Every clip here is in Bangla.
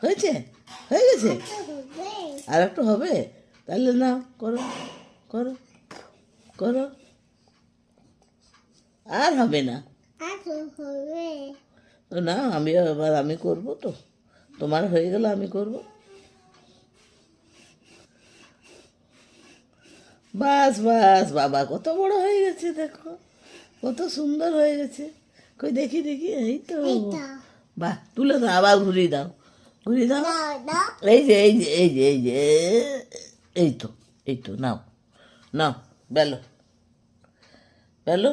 হয়েছে? হয়ে গেছে? হবে আর একটু হবে? তাহলে না, করো করো করো। আর হবে না। আর হবে তো না, আমি এবার আমি করবো তো। তোমার হয়ে গেলে আমি করব। বাস বাস, বাবা কত বড় হয়ে গেছে দেখো, কত সুন্দর হয়ে গেছে। কই দেখি দেখি, এই তো। এইটা বাহ, তুলে দাও, আবার ঘুরিয়ে দাও, ঘুরিয়ে দাও। দাও দাও এই যে এই যে এই যে এই যে, এই তো, এই তো, নাও নাও, বেলো বেলো।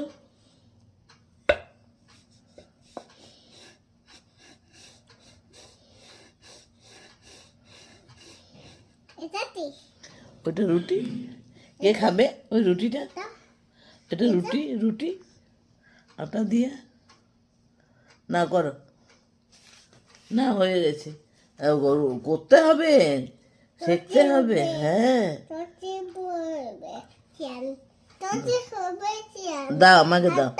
এটা কি ওটা রুটি, কে খাবে ওই রুটিটা? এটা এটা রুটি, রুটি আটা দিয়ে। না করো, না হয়ে গেছে। করতে হবে, শিখতে হবে, হ্যাঁ। তোতে বলবে চেন তোতে হবে চেন দাও আমাকে দাও।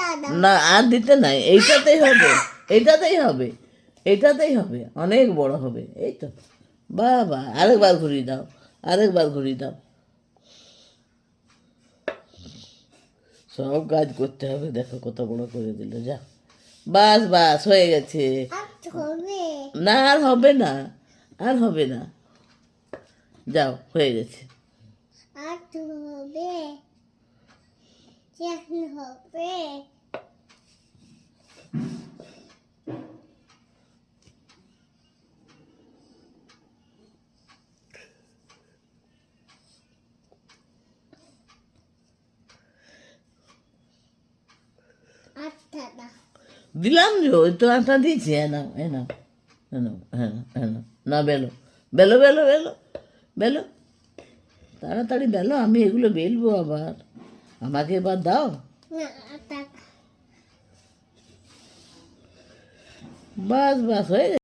না আর দিতে নাই, এইটাতেই হবে, এইটাতেই হবে, এইটাতেই হবে, অনেক বড় হবে। এই তো, বাবা আরেকবার ঘুরিয়ে দাও, আরেকবার ঘুরিয়ে দাও। সব কাজ করতে হবে, দেখো কত বড় করে দিল। যা, বাস বাস, হয়ে গেছে। আর হবে না আর হবে না, আর হবে না। যাও, হয়ে গেছে। আর হবে চেন হবে আচ্ছা না দিলাম যে, ওই তো আটা দিয়েছি। হ্যাঁ নাও, হ্যাঁ নাও, হ্যাঁ নাও, হ্যাঁ নাও, হ্যাঁ নাও। না বেলো, বেলো বেলো বেলো বেলো, তাড়াতাড়ি বেলো, আমি এগুলো বেলবো আবার। আমাকে এবার দাও। না আটা বাস বাস, হয়ে গেছে।